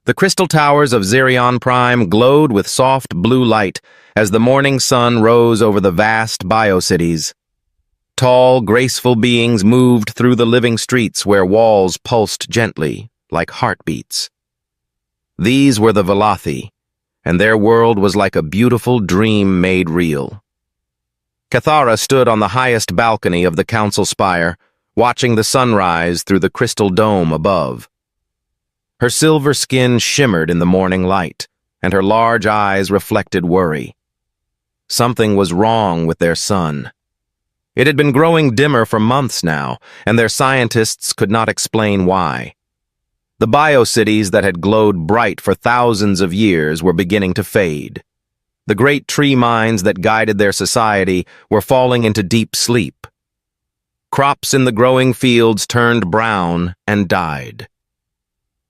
The crystal towers of Zerion Prime glowed with soft blue light as the morning sun rose over the vast biocities. Tall, graceful beings moved through the living streets where walls pulsed gently, like heartbeats. These were the Velothi, and their world was like a beautiful dream made real. Cathara stood on the highest balcony of the council spire, watching the sunrise through the crystal dome above. Her silver skin shimmered in the morning light, and her large eyes reflected worry. Something was wrong with their sun. It had been growing dimmer for months now, and their scientists could not explain why. The biocities that had glowed bright for thousands of years were beginning to fade. The great tree minds that guided their society were falling into deep sleep. Crops in the growing fields turned brown and died.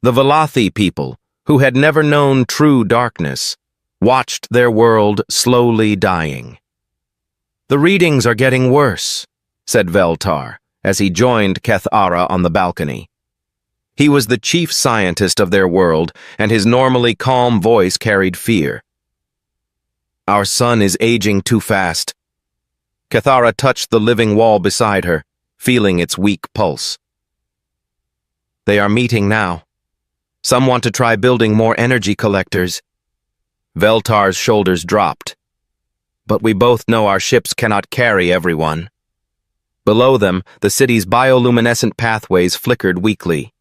The Velothi people, who had never known true darkness, watched their world slowly dying. "The readings are getting worse," said Veltar, as he joined Cathara on the balcony. He was the chief scientist of their world, and his normally calm voice carried fear. "Our sun is aging too fast." Cathara touched the living wall beside her, feeling its weak pulse. "They are meeting now. Some want to try building more energy collectors." Veltar's shoulders dropped. "But we both know our ships cannot carry everyone." Below them, the city's bioluminescent pathways flickered weakly.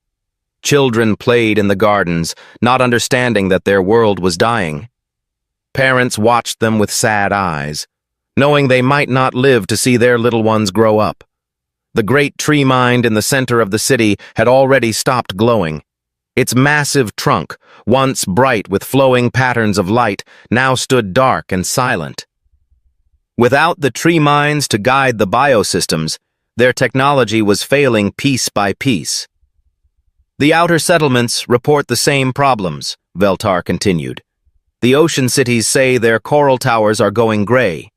Children played in the gardens, not understanding that their world was dying. Parents watched them with sad eyes, knowing they might not live to see their little ones grow up. The great tree mind in the center of the city had already stopped glowing. Its massive trunk, once bright with flowing patterns of light, now stood dark and silent. Without the tree minds to guide the biosystems, their technology was failing piece by piece. "The outer settlements report the same problems," Veltar continued. "The ocean cities say their coral towers are going gray."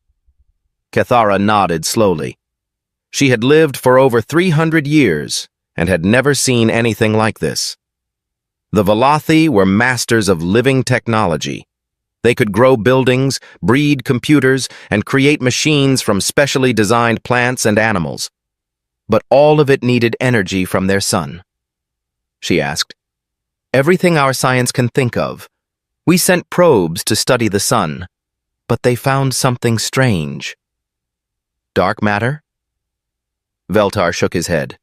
Cathara nodded slowly. She had lived for over 300 years and had never seen anything like this. The Velothi were masters of living technology. They could grow buildings, breed computers, and create machines from specially designed plants and animals. But all of it needed energy from their sun. She asked, "Everything our science can think of. We sent probes to study the sun, but they found something strange." "Dark matter?" Veltar shook his head.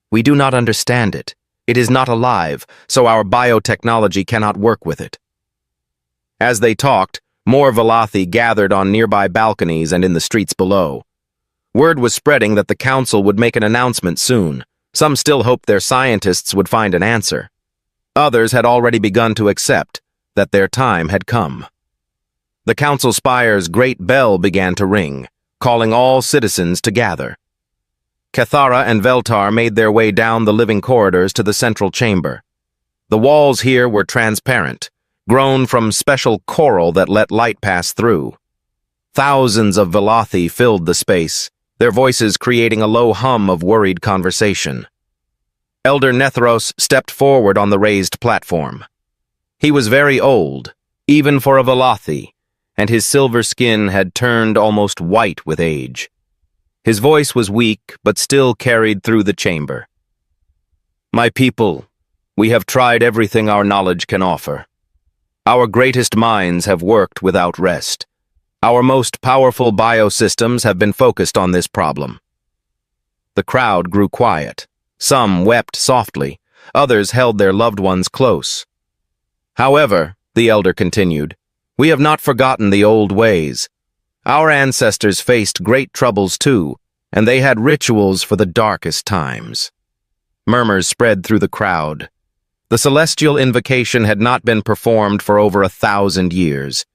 "We do not understand it. It is not alive, so our biotechnology cannot work with it." As they talked, more Velothi gathered on nearby balconies and in the streets below. Word was spreading that the council would make an announcement soon. Some still hoped their scientists would find an answer. Others had already begun to accept that their time had come. The council spire's great bell began to ring, calling all citizens to gather. Cathara and Veltar made their way down the living corridors to the central chamber. The walls here were transparent, grown from special coral that let light pass through. Thousands of Velothi filled the space, their voices creating a low hum of worried conversation. Elder Nethros stepped forward on the raised platform. He was very old, even for a Velothi, and his silver skin had turned almost white with age. His voice was weak, but still carried through the chamber. "My people, we have tried everything our knowledge can offer. Our greatest minds have worked without rest. Our most powerful biosystems have been focused on this problem." The crowd grew quiet. Some wept softly. Others held their loved ones close. "However," the elder continued, "we have not forgotten the old ways. Our ancestors faced great troubles too, and they had rituals for the darkest times." Murmurs spread through the crowd. The celestial invocation had not been performed for over 1,000 years.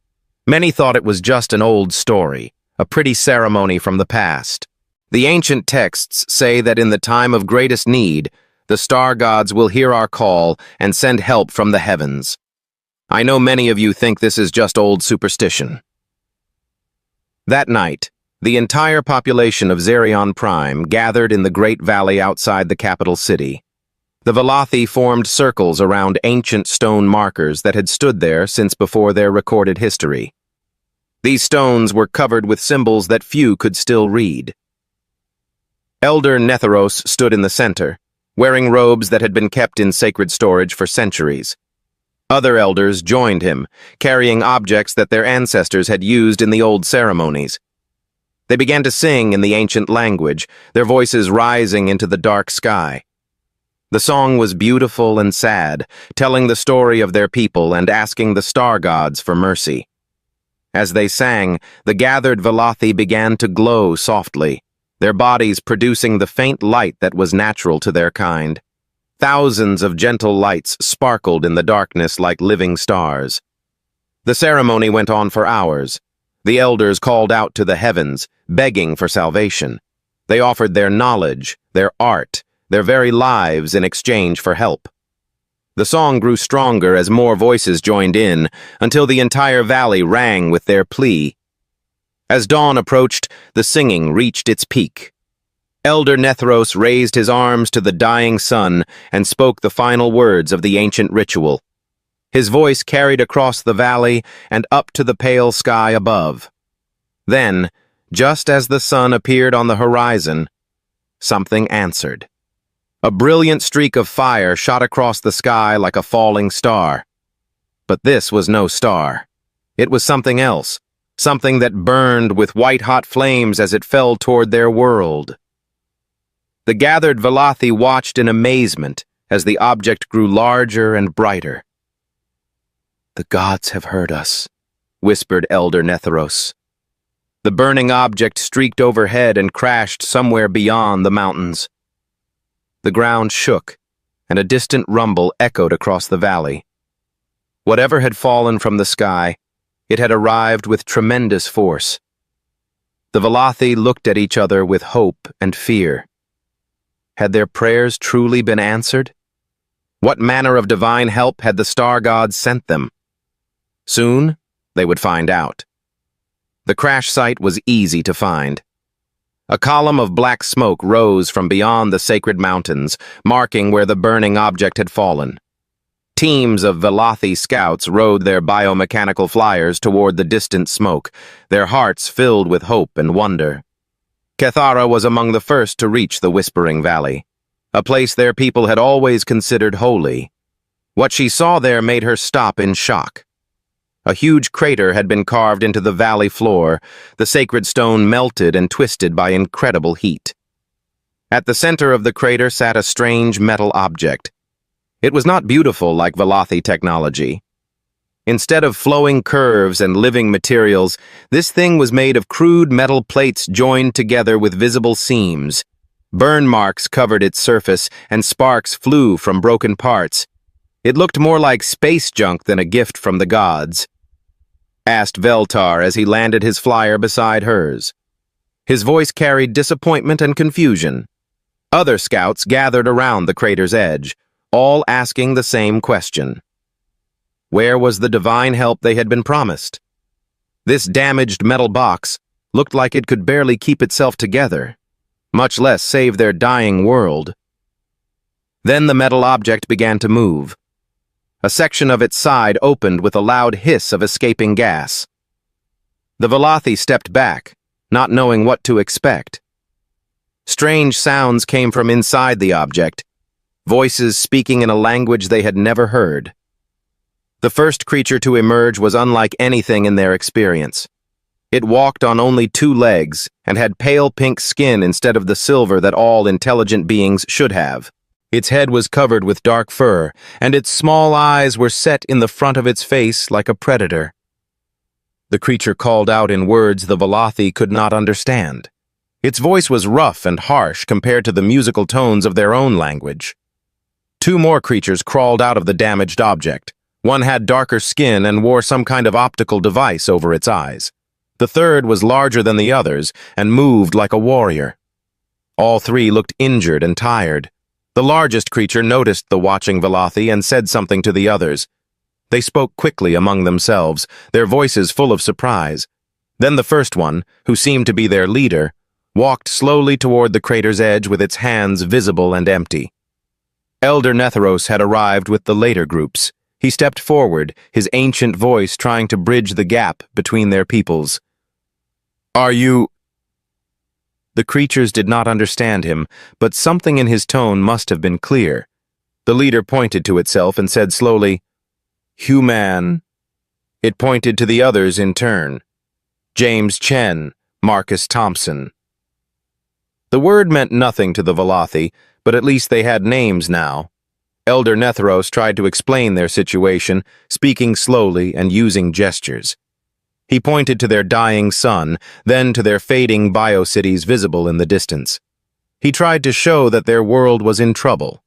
Many thought it was just an old story, a pretty ceremony from the past. The ancient texts say that in the time of greatest need, the star gods will hear our call and send help from the heavens. I know many of you think this is just old superstition. That night, the entire population of Zerion Prime gathered in the great valley outside the capital city. The Velothi formed circles around ancient stone markers that had stood there since before their recorded history. These stones were covered with symbols that few could still read. Elder Netheros stood in the center, wearing robes that had been kept in sacred storage for centuries. Other elders joined him, carrying objects that their ancestors had used in the old ceremonies. They began to sing in the ancient language, their voices rising into the dark sky. The song was beautiful and sad, telling the story of their people and asking the star gods for mercy. As they sang, the gathered Velothi began to glow softly, their bodies producing the faint light that was natural to their kind. Thousands of gentle lights sparkled in the darkness like living stars. The ceremony went on for hours. The elders called out to the heavens, begging for salvation. They offered their knowledge, their art, their very lives in exchange for help. The song grew stronger as more voices joined in, until the entire valley rang with their plea. As dawn approached, the singing reached its peak. Elder Netheros raised his arms to the dying sun and spoke the final words of the ancient ritual. His voice carried across the valley and up to the pale sky above. Then, just as the sun appeared on the horizon, something answered. A brilliant streak of fire shot across the sky like a falling star. But this was no star. It was something else, something that burned with white-hot flames as it fell toward their world. The gathered Velothi watched in amazement as the object grew larger and brighter. "The gods have heard us," whispered Elder Netheros. The burning object streaked overhead and crashed somewhere beyond the mountains. The ground shook, and a distant rumble echoed across the valley. Whatever had fallen from the sky, it had arrived with tremendous force. The Velothi looked at each other with hope and fear. Had their prayers truly been answered? What manner of divine help had the star gods sent them? Soon, they would find out. The crash site was easy to find. A column of black smoke rose from beyond the sacred mountains, marking where the burning object had fallen. Teams of Velothi scouts rode their biomechanical flyers toward the distant smoke, their hearts filled with hope and wonder. Kethara was among the first to reach the Whispering Valley, a place their people had always considered holy. What she saw there made her stop in shock. A huge crater had been carved into the valley floor, the sacred stone melted and twisted by incredible heat. At the center of the crater sat a strange metal object. It was not beautiful like Velothi technology. Instead of flowing curves and living materials, this thing was made of crude metal plates joined together with visible seams. Burn marks covered its surface, and sparks flew from broken parts. It looked more like space junk than a gift from the gods, asked Veltar as he landed his flyer beside hers. His voice carried disappointment and confusion. Other scouts gathered around the crater's edge, all asking the same question. Where was the divine help they had been promised? This damaged metal box looked like it could barely keep itself together, much less save their dying world. Then the metal object began to move. A section of its side opened with a loud hiss of escaping gas. The Velothi stepped back, not knowing what to expect. Strange sounds came from inside the object, voices speaking in a language they had never heard. The first creature to emerge was unlike anything in their experience. It walked on only 2 legs and had pale pink skin instead of the silver that all intelligent beings should have. Its head was covered with dark fur, and its small eyes were set in the front of its face like a predator. The creature called out in words the Velothi could not understand. Its voice was rough and harsh compared to the musical tones of their own language. 2 more creatures crawled out of the damaged object. One had darker skin and wore some kind of optical device over its eyes. The third was larger than the others and moved like a warrior. All 3 looked injured and tired. The largest creature noticed the watching Velothi and said something to the others. They spoke quickly among themselves, their voices full of surprise. Then the first one, who seemed to be their leader, walked slowly toward the crater's edge with its hands visible and empty. Elder Netheros had arrived with the later groups. He stepped forward, his ancient voice trying to bridge the gap between their peoples. "Are you—" The creatures did not understand him, but something in his tone must have been clear. The leader pointed to itself and said slowly, "Human." It pointed to the others in turn. James Chen, Marcus Thompson. The word meant nothing to the Velothi, but at least they had names now. Elder Netheros tried to explain their situation, speaking slowly and using gestures. He pointed to their dying sun, then to their fading biocities visible in the distance. He tried to show that their world was in trouble.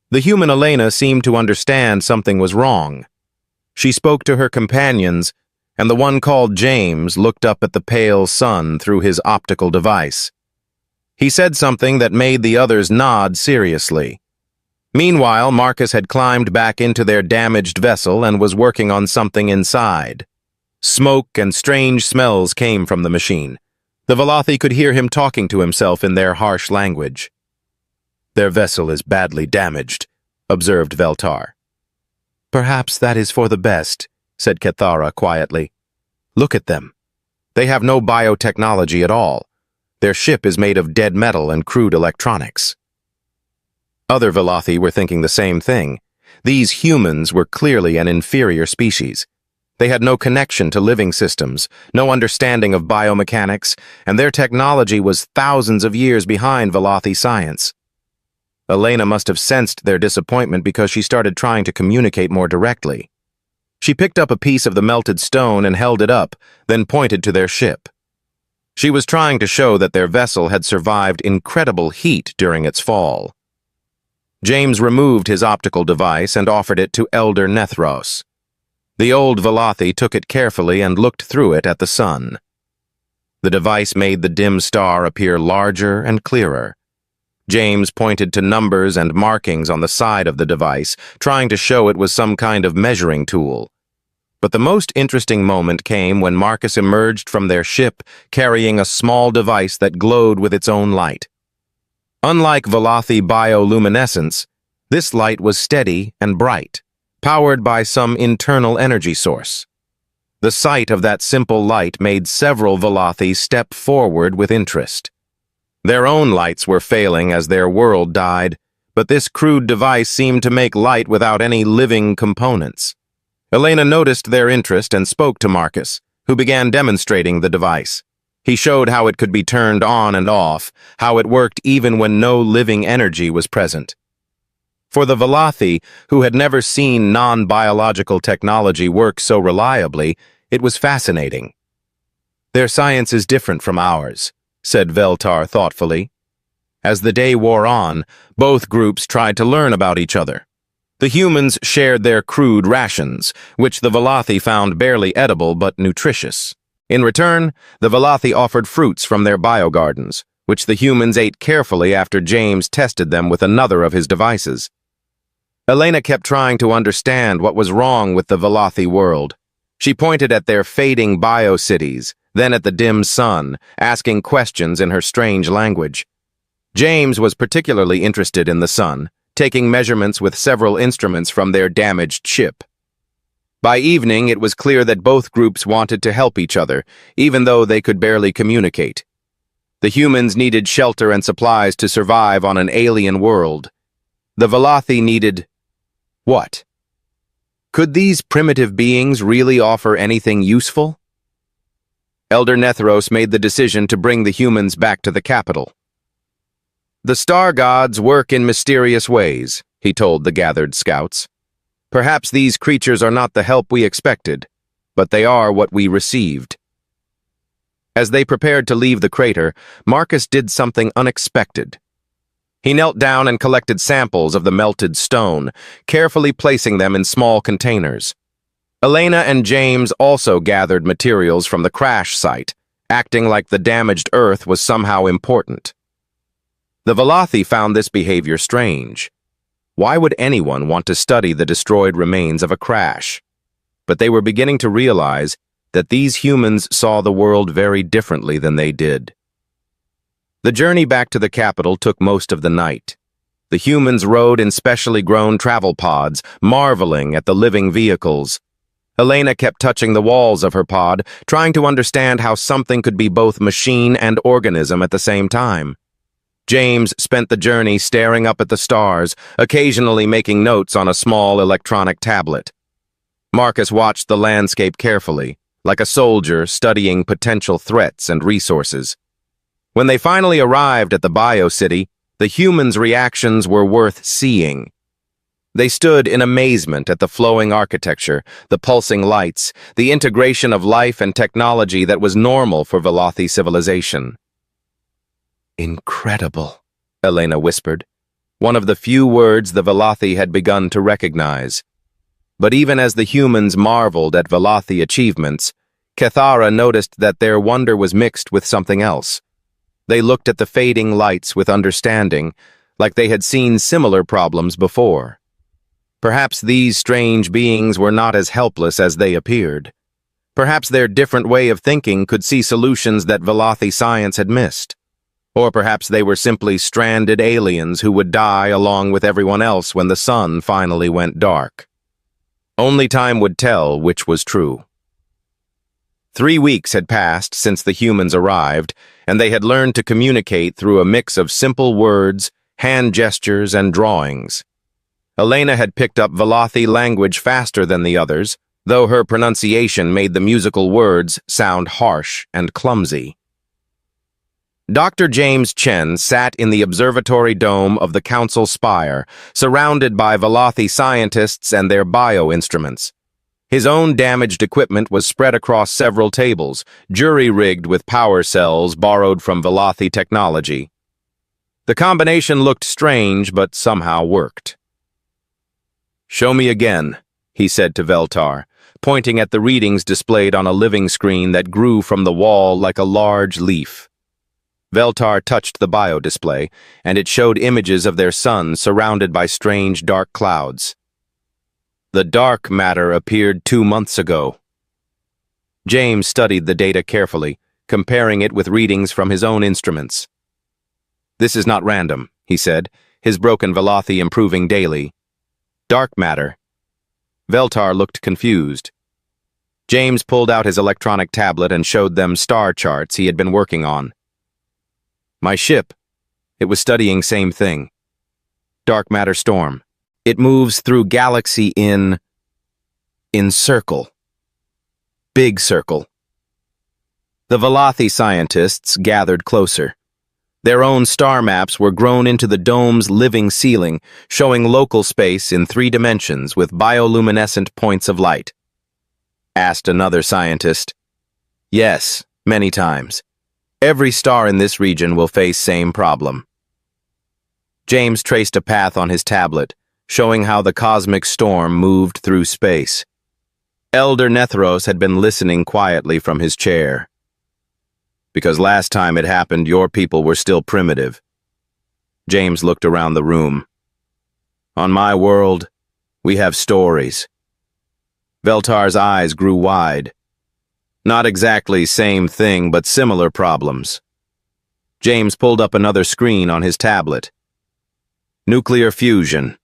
The human Elena seemed to understand something was wrong. She spoke to her companions, and the one called James looked up at the pale sun through his optical device. He said something that made the others nod seriously. Meanwhile, Marcus had climbed back into their damaged vessel and was working on something inside. Smoke and strange smells came from the machine. The Velothi could hear him talking to himself in their harsh language. "Their vessel is badly damaged," observed Veltar. "Perhaps that is for the best," said Kethara quietly. "Look at them. They have no biotechnology at all. Their ship is made of dead metal and crude electronics." Other Velothi were thinking the same thing. These humans were clearly an inferior species. They had no connection to living systems, no understanding of biomechanics, and their technology was thousands of years behind Velothi science. Elena must have sensed their disappointment because she started trying to communicate more directly. She picked up a piece of the melted stone and held it up, then pointed to their ship. She was trying to show that their vessel had survived incredible heat during its fall. James removed his optical device and offered it to Elder Netheros. The old Velothi took it carefully and looked through it at the sun. The device made the dim star appear larger and clearer. James pointed to numbers and markings on the side of the device, trying to show it was some kind of measuring tool. But the most interesting moment came when Marcus emerged from their ship carrying a small device that glowed with its own light. Unlike Velothi bioluminescence, this light was steady and bright, powered by some internal energy source. The sight of that simple light made several Velothi step forward with interest. Their own lights were failing as their world died, but this crude device seemed to make light without any living components. Elena noticed their interest and spoke to Marcus, who began demonstrating the device. He showed how it could be turned on and off, how it worked even when no living energy was present. For the Velothi, who had never seen non-biological technology work so reliably, it was fascinating. "Their science is different from ours," said Veltar thoughtfully. As the day wore on, both groups tried to learn about each other. The humans shared their crude rations, which the Velothi found barely edible but nutritious. In return, the Velothi offered fruits from their biogardens, which the humans ate carefully after James tested them with another of his devices. Elena kept trying to understand what was wrong with the Velothi world. She pointed at their fading biocities, then at the dim sun, asking questions in her strange language. James was particularly interested in the sun, taking measurements with several instruments from their damaged ship. By evening, it was clear that both groups wanted to help each other, even though they could barely communicate. The humans needed shelter and supplies to survive on an alien world. The Velothi needed... what? Could these primitive beings really offer anything useful? Elder Netheros made the decision to bring the humans back to the capital. "The star gods work in mysterious ways," he told the gathered scouts. "Perhaps these creatures are not the help we expected, but they are what we received." As they prepared to leave the crater, Marcus did something unexpected. He knelt down and collected samples of the melted stone, carefully placing them in small containers. Elena and James also gathered materials from the crash site, acting like the damaged Earth was somehow important. The Velothi found this behavior strange. Why would anyone want to study the destroyed remains of a crash? But they were beginning to realize that these humans saw the world very differently than they did. The journey back to the capital took most of the night. The humans rode in specially grown travel pods, marveling at the living vehicles. Elena kept touching the walls of her pod, trying to understand how something could be both machine and organism at the same time. James spent the journey staring up at the stars, occasionally making notes on a small electronic tablet. Marcus watched the landscape carefully, like a soldier studying potential threats and resources. When they finally arrived at the BioCity, the humans' reactions were worth seeing. They stood in amazement at the flowing architecture, the pulsing lights, the integration of life and technology that was normal for Velothi civilization. "Incredible," Elena whispered, one of the few words the Velothi had begun to recognize. But even as the humans marveled at Velothi achievements, Cathara noticed that their wonder was mixed with something else. They looked at the fading lights with understanding, like they had seen similar problems before. Perhaps these strange beings were not as helpless as they appeared. Perhaps their different way of thinking could see solutions that Velothi science had missed. Or perhaps they were simply stranded aliens who would die along with everyone else when the sun finally went dark. Only time would tell which was true. 3 weeks had passed since the humans arrived, and they had learned to communicate through a mix of simple words, hand gestures, and drawings. Elena had picked up Velothi language faster than the others, though her pronunciation made the musical words sound harsh and clumsy. Dr. James Chen sat in the observatory dome of the council spire, surrounded by Velothi scientists and their bio-instruments. His own damaged equipment was spread across several tables, jury-rigged with power cells borrowed from Velothi technology. The combination looked strange, but somehow worked. "Show me again," he said to Veltar, pointing at the readings displayed on a living screen that grew from the wall like a large leaf. Veltar touched the bio-display, and it showed images of their sun surrounded by strange dark clouds. "The dark matter appeared 2 months ago." James studied the data carefully, comparing it with readings from his own instruments. "This is not random," he said, his broken Velothi improving daily. "Dark matter." Veltar looked confused. James pulled out his electronic tablet and showed them star charts he had been working on. "My ship, it was studying same thing. Dark matter storm. It moves through galaxy in circle. Big circle." The Velothi scientists gathered closer. Their own star maps were grown into the dome's living ceiling, showing local space in 3 dimensions with bioluminescent points of light. Asked another scientist. "Yes, many times. Every star in this region will face same problem." James traced a path on his tablet, showing how the cosmic storm moved through space. Elder Nethros had been listening quietly from his chair. "Because last time it happened, your people were still primitive." James looked around the room. "On my world, we have stories." Veltar's eyes grew wide. "Not exactly same thing, but similar problems." James pulled up another screen on his tablet. "Nuclear fusion."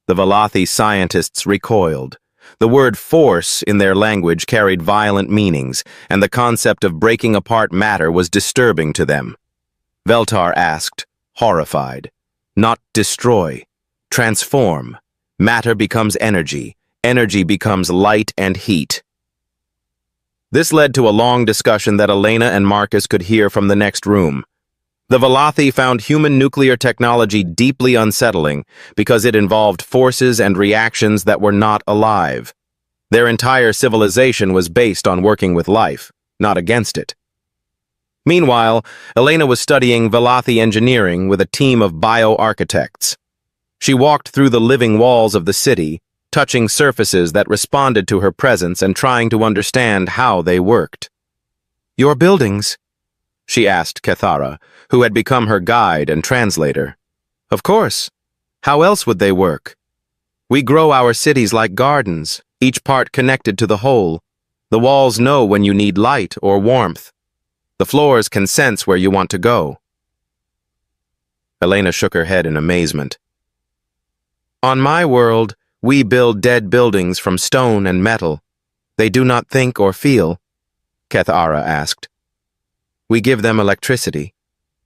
The Velothi scientists recoiled. The word force in their language carried violent meanings, and the concept of breaking apart matter was disturbing to them. Veltar asked, horrified, "Not destroy, transform. Matter becomes energy. Energy becomes light and heat." This led to a long discussion that Elena and Marcus could hear from the next room. The Velothi found human nuclear technology deeply unsettling because it involved forces and reactions that were not alive. Their entire civilization was based on working with life, not against it. Meanwhile, Elena was studying Velothi engineering with a team of bioarchitects. She walked through the living walls of the city, touching surfaces that responded to her presence and trying to understand how they worked. "Your buildings?" she asked Cathara, who had become her guide and translator. "Of course. How else would they work? We grow our cities like gardens, each part connected to the whole. The walls know when you need light or warmth. The floors can sense where you want to go." Elena shook her head in amazement. On my world, we build dead buildings from stone and metal. They do not think or feel, Kethara asked. We give them electricity,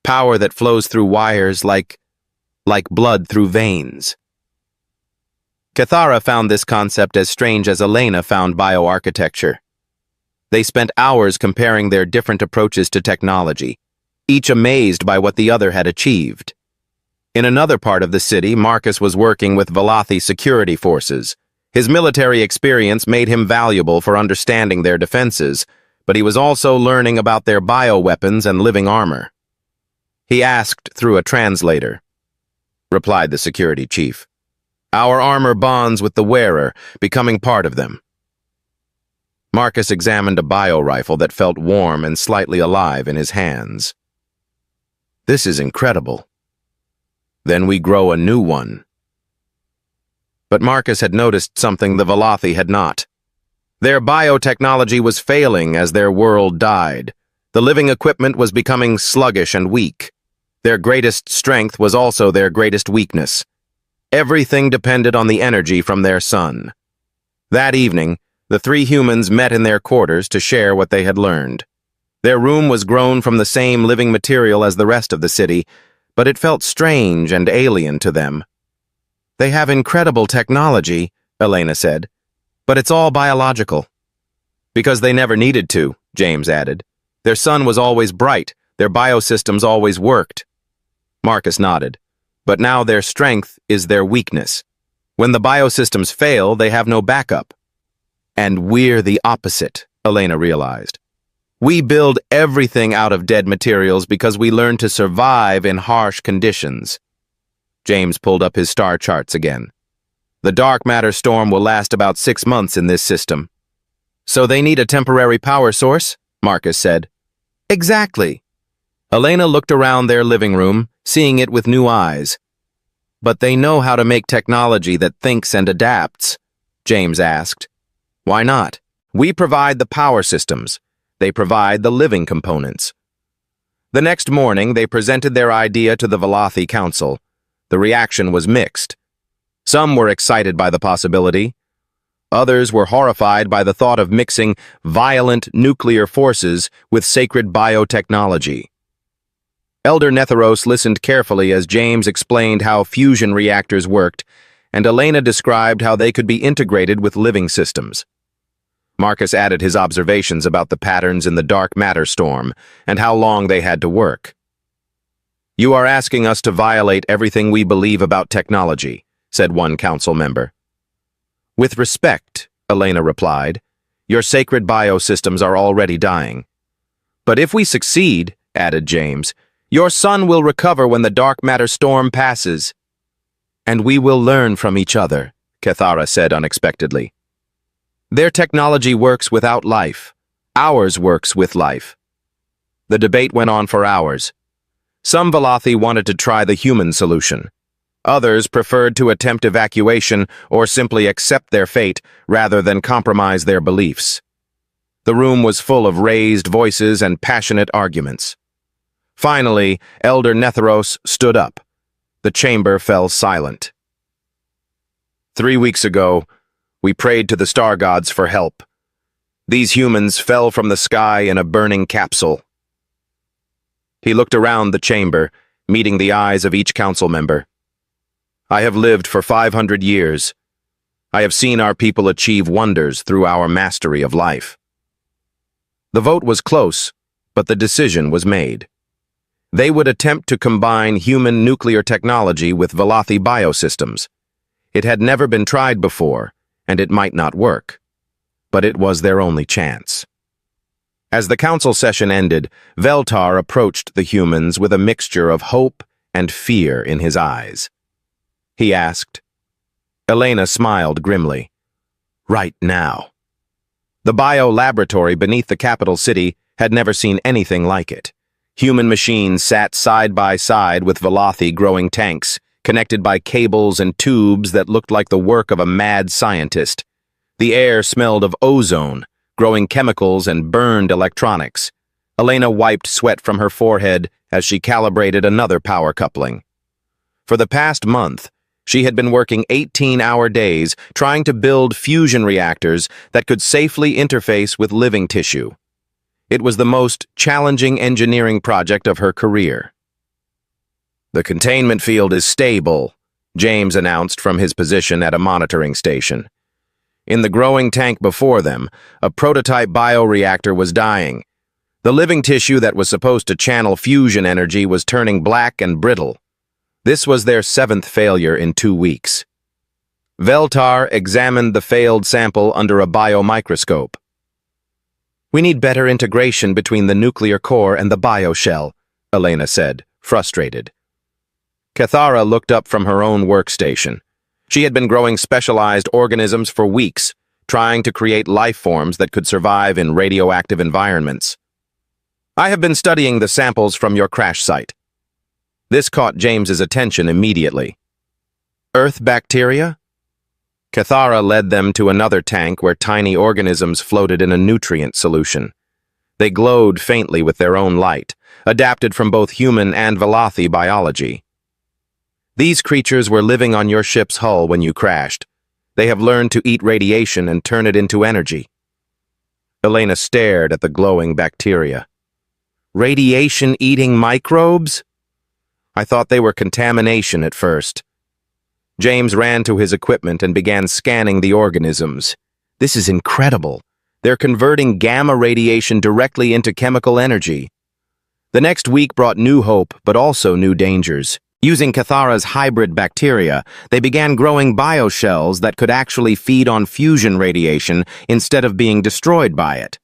power that flows through wires like blood through veins. Kethara found this concept as strange as Elena found bioarchitecture. They spent hours comparing their different approaches to technology, each amazed by what the other had achieved. In another part of the city, Marcus was working with Velothi security forces. His military experience made him valuable for understanding their defenses, but he was also learning about their bioweapons and living armor. He asked through a translator, replied the security chief. Our armor bonds with the wearer, becoming part of them. Marcus examined a bio-rifle that felt warm and slightly alive in his hands. This is incredible. Then we grow a new one. But Marcus had noticed something the Velothi had not. Their biotechnology was failing as their world died. The living equipment was becoming sluggish and weak. Their greatest strength was also their greatest weakness. Everything depended on the energy from their sun. That evening, the three humans met in their quarters to share what they had learned. Their room was grown from the same living material as the rest of the city, but it felt strange and alien to them. They have incredible technology, Elena said, but it's all biological. Because they never needed to, James added. Their sun was always bright, their biosystems always worked. Marcus nodded. But now their strength is their weakness. When the biosystems fail, they have no backup. And we're the opposite, Elena realized. We build everything out of dead materials because we learn to survive in harsh conditions. James pulled up his star charts again. The dark matter storm will last about 6 months in this system. So they need a temporary power source? Marcus said. Exactly. Elena looked around their living room, seeing it with new eyes. But they know how to make technology that thinks and adapts, James asked. Why not? We provide the power systems. They provide the living components. The next morning, they presented their idea to the Velothi Council. The reaction was mixed. Some were excited by the possibility. Others were horrified by the thought of mixing violent nuclear forces with sacred biotechnology. Elder Netheros listened carefully as James explained how fusion reactors worked, and Elena described how they could be integrated with living systems. Marcus added his observations about the patterns in the dark matter storm and how long they had to work. You are asking us to violate everything we believe about technology, said one council member. With respect, Elena replied, your sacred biosystems are already dying. But if we succeed, added James, your sun will recover when the dark matter storm passes. And we will learn from each other, Kethara said unexpectedly. Their technology works without life. Ours works with life. The debate went on for hours. Some Velothi wanted to try the human solution. Others preferred to attempt evacuation or simply accept their fate rather than compromise their beliefs. The room was full of raised voices and passionate arguments. Finally, Elder Netheros stood up. The chamber fell silent. 3 weeks ago, we prayed to the star gods for help. These humans fell from the sky in a burning capsule. He looked around the chamber, meeting the eyes of each council member. I have lived for 500 years. I have seen our people achieve wonders through our mastery of life. The vote was close, but the decision was made. They would attempt to combine human nuclear technology with Velothi biosystems. It had never been tried before, and it might not work. But it was their only chance. As the council session ended, Veltar approached the humans with a mixture of hope and fear in his eyes. He asked. Elena smiled grimly. Right now. The bio-laboratory beneath the capital city had never seen anything like it. Human machines sat side by side with Velothi growing tanks, connected by cables and tubes that looked like the work of a mad scientist. The air smelled of ozone, growing chemicals and burned electronics. Elena wiped sweat from her forehead as she calibrated another power coupling. For the past month, she had been working 18-hour days trying to build fusion reactors that could safely interface with living tissue. It was the most challenging engineering project of her career. "The containment field is stable," James announced from his position at a monitoring station. In the growing tank before them, a prototype bioreactor was dying. The living tissue that was supposed to channel fusion energy was turning black and brittle. This was their 7th failure in 2 weeks. Veltar examined the failed sample under a biomicroscope. "We need better integration between the nuclear core and the bioshell," Elena said, frustrated. Cathara looked up from her own workstation. She had been growing specialized organisms for weeks, trying to create life forms that could survive in radioactive environments. "I have been studying the samples from your crash site." This caught James's attention immediately. "Earth bacteria?" Cathara led them to another tank where tiny organisms floated in a nutrient solution. They glowed faintly with their own light, adapted from both human and Velothi biology. "These creatures were living on your ship's hull when you crashed. They have learned to eat radiation and turn it into energy." Elena stared at the glowing bacteria. "Radiation-eating microbes? I thought they were contamination at first." James ran to his equipment and began scanning the organisms. "This is incredible. They're converting gamma radiation directly into chemical energy." The next week brought new hope, but also new dangers. Using Cathara's hybrid bacteria, they began growing bioshells that could actually feed on fusion radiation instead of being destroyed by it.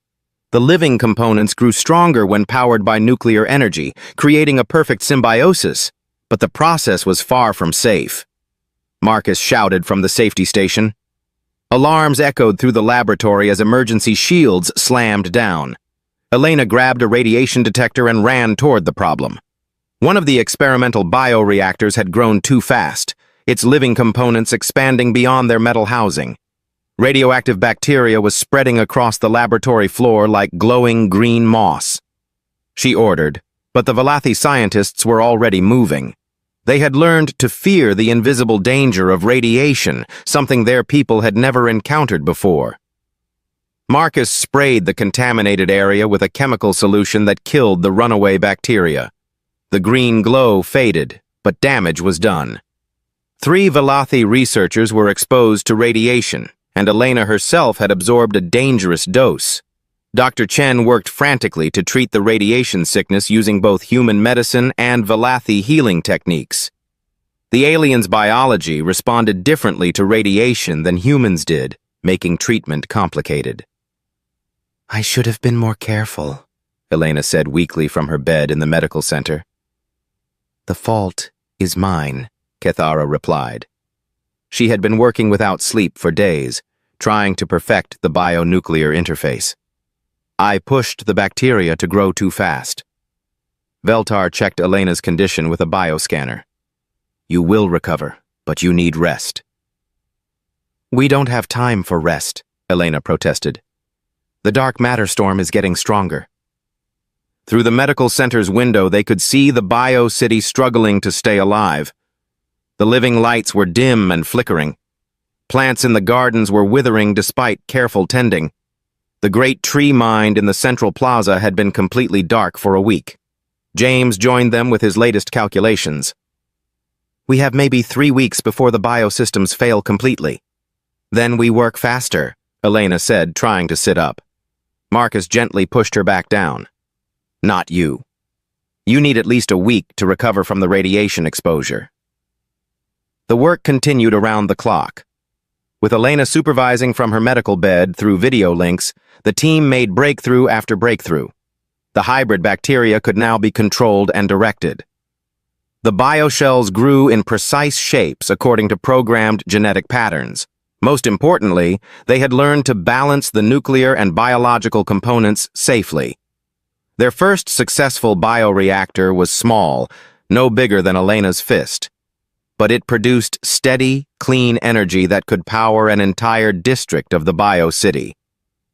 The living components grew stronger when powered by nuclear energy, creating a perfect symbiosis, but the process was far from safe. Marcus shouted from the safety station. Alarms echoed through the laboratory as emergency shields slammed down. Elena grabbed a radiation detector and ran toward the problem. One of the experimental bioreactors had grown too fast, its living components expanding beyond their metal housing. Radioactive bacteria was spreading across the laboratory floor like glowing green moss. She ordered, but the Velothi scientists were already moving. They had learned to fear the invisible danger of radiation, something their people had never encountered before. Marcus sprayed the contaminated area with a chemical solution that killed the runaway bacteria. The green glow faded, but damage was done. 3 Velothi researchers were exposed to radiation, and Elena herself had absorbed a dangerous dose. Dr. Chen worked frantically to treat the radiation sickness using both human medicine and Velothi healing techniques. The aliens' biology responded differently to radiation than humans did, making treatment complicated. "I should have been more careful," Elena said weakly from her bed in the medical center. "The fault is mine," Cathara replied. She had been working without sleep for days, trying to perfect the bionuclear interface. "I pushed the bacteria to grow too fast." Veltar checked Elena's condition with a bioscanner. "You will recover, but you need rest." "We don't have time for rest," Elena protested. "The dark matter storm is getting stronger." Through the medical center's window, they could see the bio-city struggling to stay alive. The living lights were dim and flickering. Plants in the gardens were withering despite careful tending. The great tree mind in the central plaza had been completely dark for a week. James joined them with his latest calculations. "We have maybe 3 weeks before the biosystems fail completely." "Then we work faster," Elena said, trying to sit up. Marcus gently pushed her back down. "Not you. You need at least a week to recover from the radiation exposure." The work continued around the clock. With Elena supervising from her medical bed through video links, the team made breakthrough after breakthrough. The hybrid bacteria could now be controlled and directed. The bioshells grew in precise shapes according to programmed genetic patterns. Most importantly, they had learned to balance the nuclear and biological components safely. Their first successful bioreactor was small, no bigger than Elena's fist. But it produced steady, clean energy that could power an entire district of the bio-city.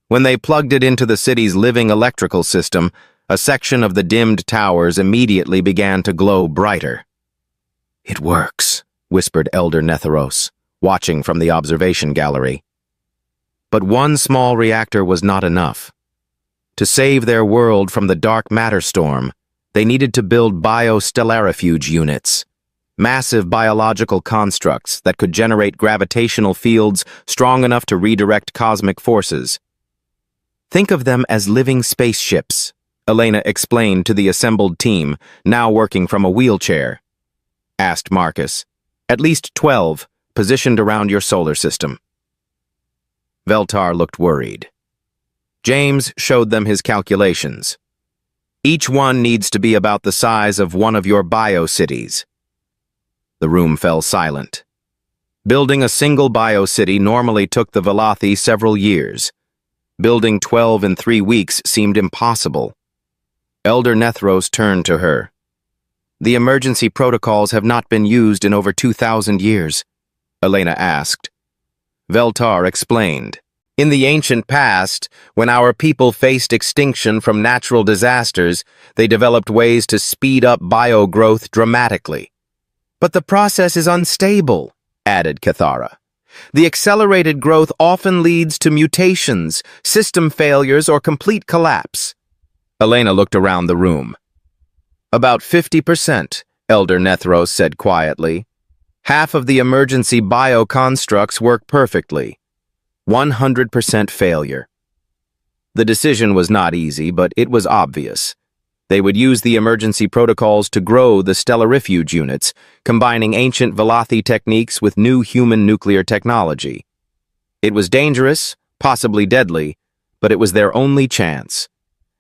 When they plugged it into the city's living electrical system, a section of the dimmed towers immediately began to glow brighter. "It works," whispered Elder Netheros, watching from the observation gallery. But one small reactor was not enough. To save their world from the dark matter storm, they needed to build biostellarifuge units, massive biological constructs that could generate gravitational fields strong enough to redirect cosmic forces. "Think of them as living spaceships," Elena explained to the assembled team, now working from a wheelchair. Asked Marcus. "At least 12, positioned around your solar system." Veltar looked worried. James showed them his calculations. "Each one needs to be about the size of one of your bio-cities." The room fell silent. Building a single bio-city normally took the Velothi several years. Building 12 in 3 weeks seemed impossible. Elder Nethros turned to her. "The emergency protocols have not been used in over 2,000 years, Elena asked. Veltar explained. "In the ancient past, when our people faced extinction from natural disasters, they developed ways to speed up biogrowth dramatically. But the process is unstable," added Cathara. "The accelerated growth often leads to mutations, system failures, or complete collapse." Elena looked around the room. "About 50%, Elder Nethros said quietly. "Half of the emergency bioconstructs work perfectly. 100% failure." The decision was not easy, but it was obvious. They would use the emergency protocols to grow the stellarifuge units, combining ancient Velothi techniques with new human nuclear technology. It was dangerous, possibly deadly, but it was their only chance.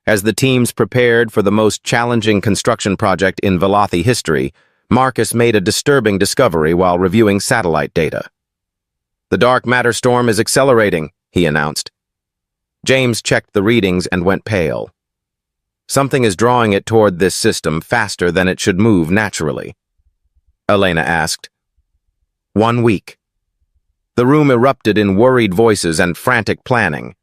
As the teams prepared for the most challenging construction project in Velothi history, Marcus made a disturbing discovery while reviewing satellite data. "The dark matter storm is accelerating," he announced. James checked the readings and went pale. "Something is drawing it toward this system faster than it should move naturally." Elena asked. 1 week. The room erupted in worried voices and frantic planning.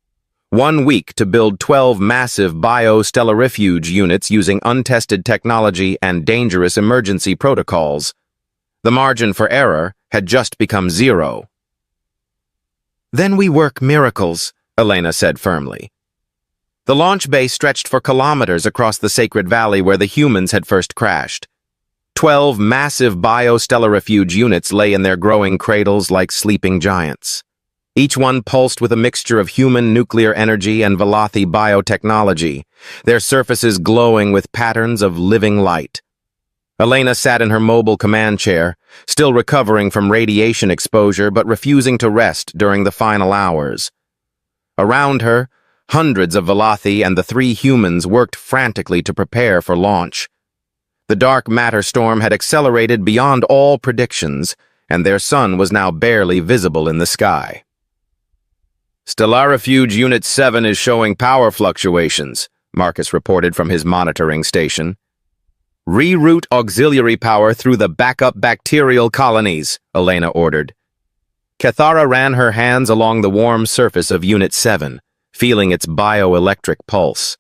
1 week to build 12 massive biostellarifuge units using untested technology and dangerous emergency protocols. The margin for error had just become 0. "Then we work miracles," Elena said firmly. The launch bay stretched for kilometers across the sacred valley where the humans had first crashed. 12 massive biostellarifuge units lay in their growing cradles like sleeping giants. Each one pulsed with a mixture of human nuclear energy and Velothi biotechnology, their surfaces glowing with patterns of living light. Elena sat in her mobile command chair, still recovering from radiation exposure but refusing to rest during the final hours. Around her, hundreds of Velothi and the 3 humans worked frantically to prepare for launch. The dark matter storm had accelerated beyond all predictions, and their sun was now barely visible in the sky. "Stellarifuge Unit 7 is showing power fluctuations," Marcus reported from his monitoring station. "Reroute auxiliary power through the backup bacterial colonies," Elena ordered. Cathara ran her hands along the warm surface of Unit 7, feeling its bioelectric pulse.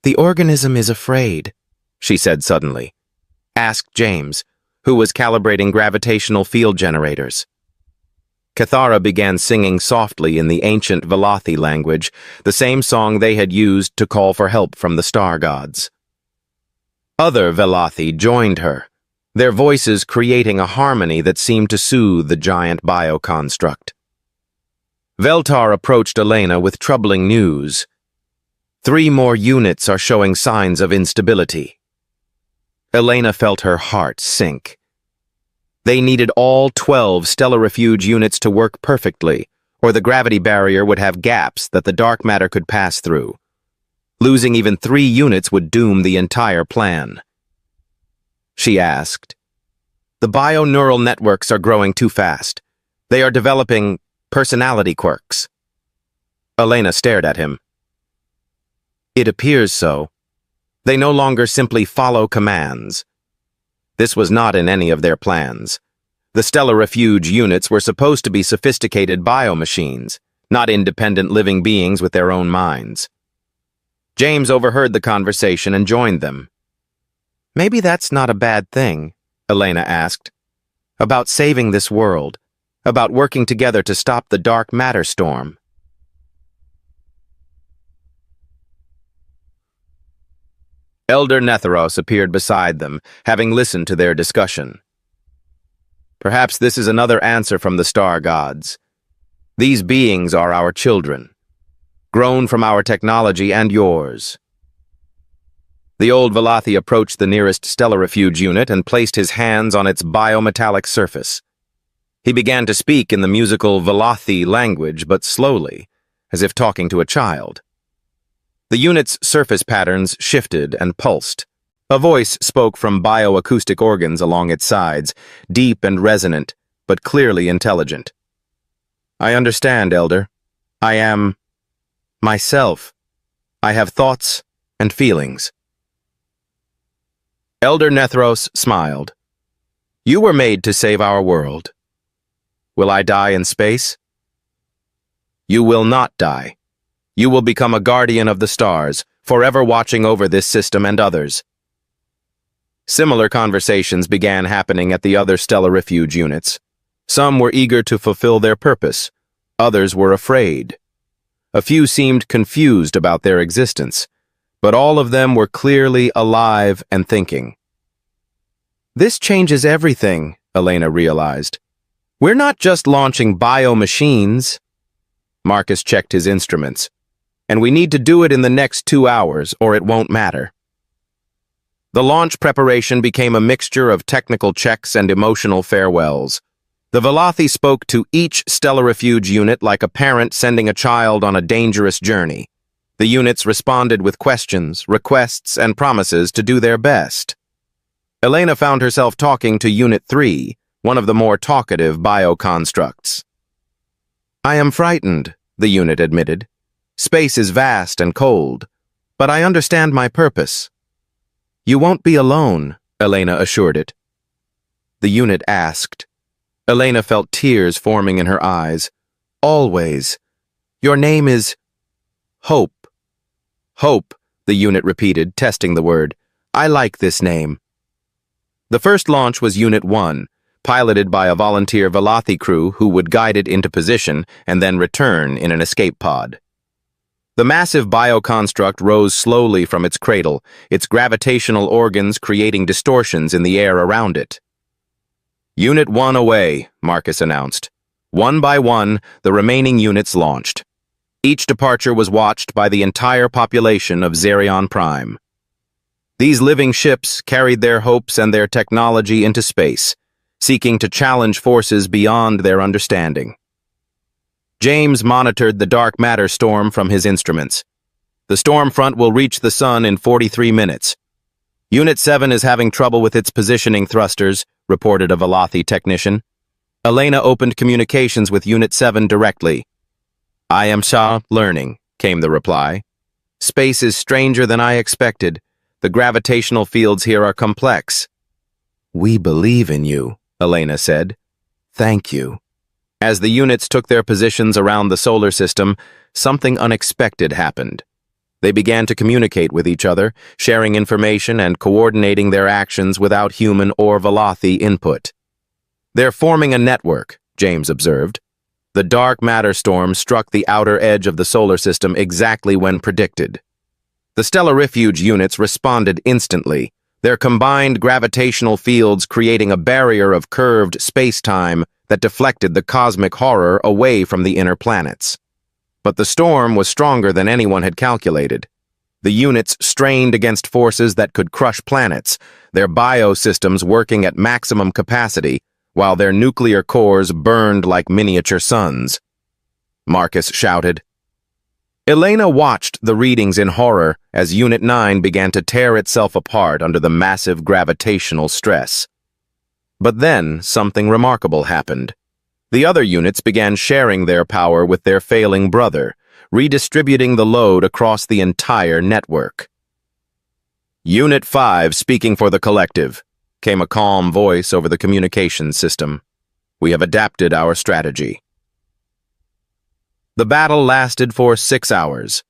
"The organism is afraid," she said suddenly. Asked James, who was calibrating gravitational field generators. Cathara began singing softly in the ancient Velothi language, the same song they had used to call for help from the star gods. Other Velothi joined her, their voices creating a harmony that seemed to soothe the giant bioconstruct. Veltar approached Elena with troubling news. 3 more units are showing signs of instability. Elena felt her heart sink. They needed all 12 stellarifuge units to work perfectly, or the gravity barrier would have gaps that the dark matter could pass through. Losing even 3 units would doom the entire plan. She asked. "The bioneural networks are growing too fast. They are developing personality quirks." Elena stared at him. "It appears so. They no longer simply follow commands. This was not in any of their plans. The stellarifuge units were supposed to be sophisticated biomachines, not independent living beings with their own minds." James overheard the conversation and joined them. "Maybe that's not a bad thing," Elena asked. About saving this world. About working together to stop the dark matter storm. Elder Netheros appeared beside them, having listened to their discussion. Perhaps this is another answer from the star gods. These beings are our children, grown from our technology and yours. The old Velothi approached the nearest stellar refuge unit and placed his hands on its biometallic surface. He began to speak in the musical Velothi language, but slowly, as if talking to a child. The unit's surface patterns shifted and pulsed. A voice spoke from bioacoustic organs along its sides, deep and resonant, but clearly intelligent. I understand, Elder. I am myself. I have thoughts and feelings. Elder Netheros smiled. You were made to save our world. Will I die in space? You will not die. You will become a guardian of the stars, forever watching over this system and others. Similar conversations began happening at the other stellar refuge units. Some were eager to fulfill their purpose. Others were afraid. A few seemed confused about their existence, but all of them were clearly alive and thinking. This changes everything, Elena realized. We're not just launching bio-machines. Marcus checked his instruments. And we need to do it in the next 2 hours, or it won't matter. The launch preparation became a mixture of technical checks and emotional farewells. The Velothi spoke to each stellar refuge unit like a parent sending a child on a dangerous journey. The units responded with questions, requests, and promises to do their best. Elena found herself talking to Unit 3, one of the more talkative bioconstructs. I am frightened, the unit admitted. Space is vast and cold, but I understand my purpose. You won't be alone, Elena assured it. The unit asked. Elena felt tears forming in her eyes. Always. Your name is Hope. Hope, the unit repeated, testing the word. I like this name. The first launch was Unit 1, piloted by a volunteer Velothi crew who would guide it into position and then return in an escape pod. The massive bioconstruct rose slowly from its cradle, its gravitational organs creating distortions in the air around it. Unit 1 away, Marcus announced. One by one, the remaining units launched. Each departure was watched by the entire population of Zerion Prime. These living ships carried their hopes and their technology into space, seeking to challenge forces beyond their understanding. James monitored the dark matter storm from his instruments. The storm front will reach the sun in 43 minutes. Unit 7 is having trouble with its positioning thrusters, reported a Velothi technician. Elena opened communications with Unit 7 directly. I am Shah, learning, came the reply. Space is stranger than I expected. The gravitational fields here are complex. We believe in you, Elena said. Thank you. As the units took their positions around the solar system, something unexpected happened. They began to communicate with each other, sharing information and coordinating their actions without human or Velothi input. They're forming a network, James observed. The dark matter storm struck the outer edge of the solar system exactly when predicted. The stellar refuge units responded instantly, their combined gravitational fields creating a barrier of curved space-time that deflected the cosmic horror away from the inner planets. But the storm was stronger than anyone had calculated. The units strained against forces that could crush planets, their biosystems working at maximum capacity, while their nuclear cores burned like miniature suns. Marcus shouted. Elena watched the readings in horror as Unit 9 began to tear itself apart under the massive gravitational stress. But then something remarkable happened. The other units began sharing their power with their failing brother, redistributing the load across the entire network. Unit 5 speaking for the collective, came a calm voice over the communications system. We have adapted our strategy. The battle lasted for 6 hours.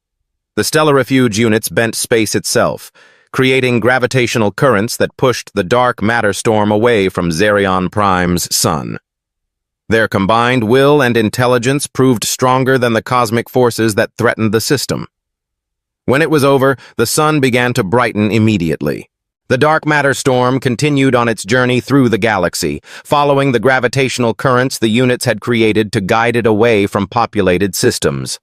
The stellar refuge units bent space itself, creating gravitational currents that pushed the dark matter storm away from Xerion Prime's sun. Their combined will and intelligence proved stronger than the cosmic forces that threatened the system. When it was over, the sun began to brighten immediately. The dark matter storm continued on its journey through the galaxy, following the gravitational currents the units had created to guide it away from populated systems.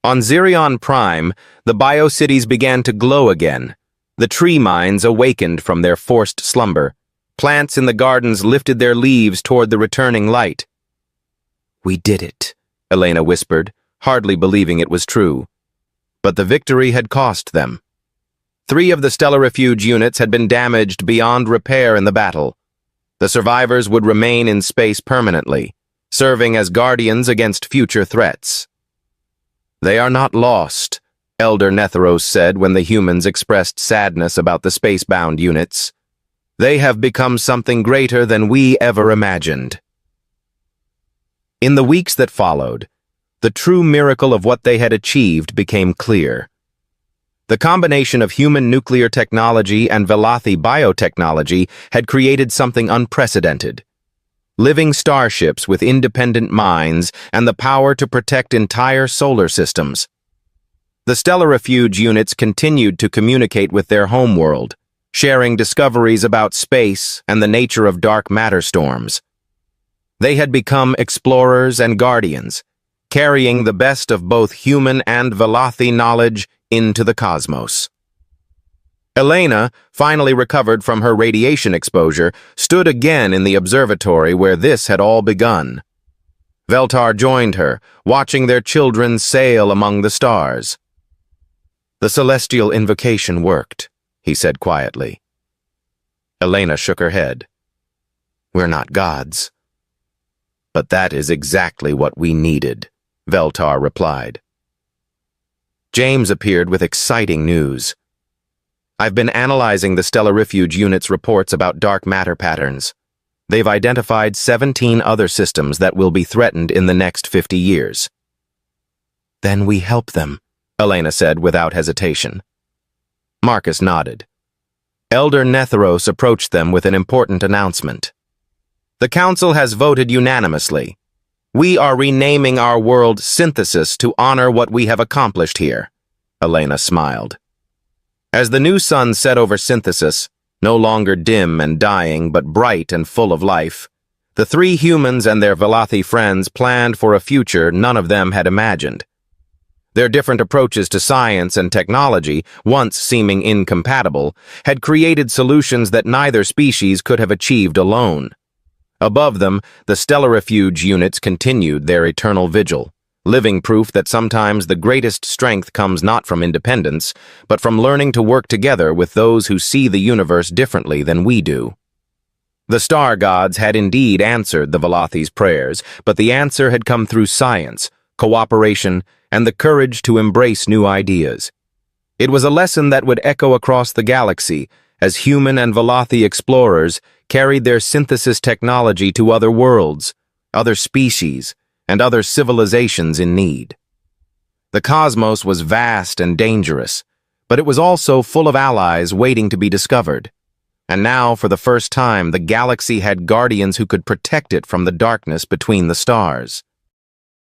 On Xerion Prime, the biocities began to glow again. The tree minds awakened from their forced slumber. Plants in the gardens lifted their leaves toward the returning light. "We did it," Elena whispered, hardly believing it was true. But the victory had cost them. 3 of the Stellar Refuge units had been damaged beyond repair in the battle. The survivors would remain in space permanently, serving as guardians against future threats. "They are not lost," Elder Netheros said when the humans expressed sadness about the space-bound units. "They have become something greater than we ever imagined." In the weeks that followed, the true miracle of what they had achieved became clear. The combination of human nuclear technology and Velothi biotechnology had created something unprecedented. Living starships with independent minds and the power to protect entire solar systems. The Stellar Refuge units continued to communicate with their homeworld, sharing discoveries about space and the nature of dark matter storms. They had become explorers and guardians, carrying the best of both human and Velothi knowledge into the cosmos. Elena, finally recovered from her radiation exposure, stood again in the observatory where this had all begun. Veltar joined her, watching their children sail among the stars. "The celestial invocation worked," he said quietly. Elena shook her head. "We're not gods." "But that is exactly what we needed," Veltar replied. James appeared with exciting news. "I've been analyzing the Stellar Refuge unit's reports about dark matter patterns. They've identified 17 other systems that will be threatened in the next 50 years. "Then we help them," Elena said without hesitation. Marcus nodded. Elder Netheros approached them with an important announcement. "The Council has voted unanimously. We are renaming our world Synthesis to honor what we have accomplished here," Elena smiled. As the new sun set over Synthesis, no longer dim and dying but bright and full of life, the 3 humans and their Velothi friends planned for a future none of them had imagined. Their different approaches to science and technology, once seeming incompatible, had created solutions that neither species could have achieved alone. Above them, the Stellar Refuge units continued their eternal vigil, living proof that sometimes the greatest strength comes not from independence, but from learning to work together with those who see the universe differently than we do. The star gods had indeed answered the Velothi's prayers, but the answer had come through science, cooperation, and the courage to embrace new ideas. It was a lesson that would echo across the galaxy as human and Velothi explorers carried their synthesis technology to other worlds, other species, and other civilizations in need. The cosmos was vast and dangerous, but it was also full of allies waiting to be discovered. And now, for the first time, the galaxy had guardians who could protect it from the darkness between the stars.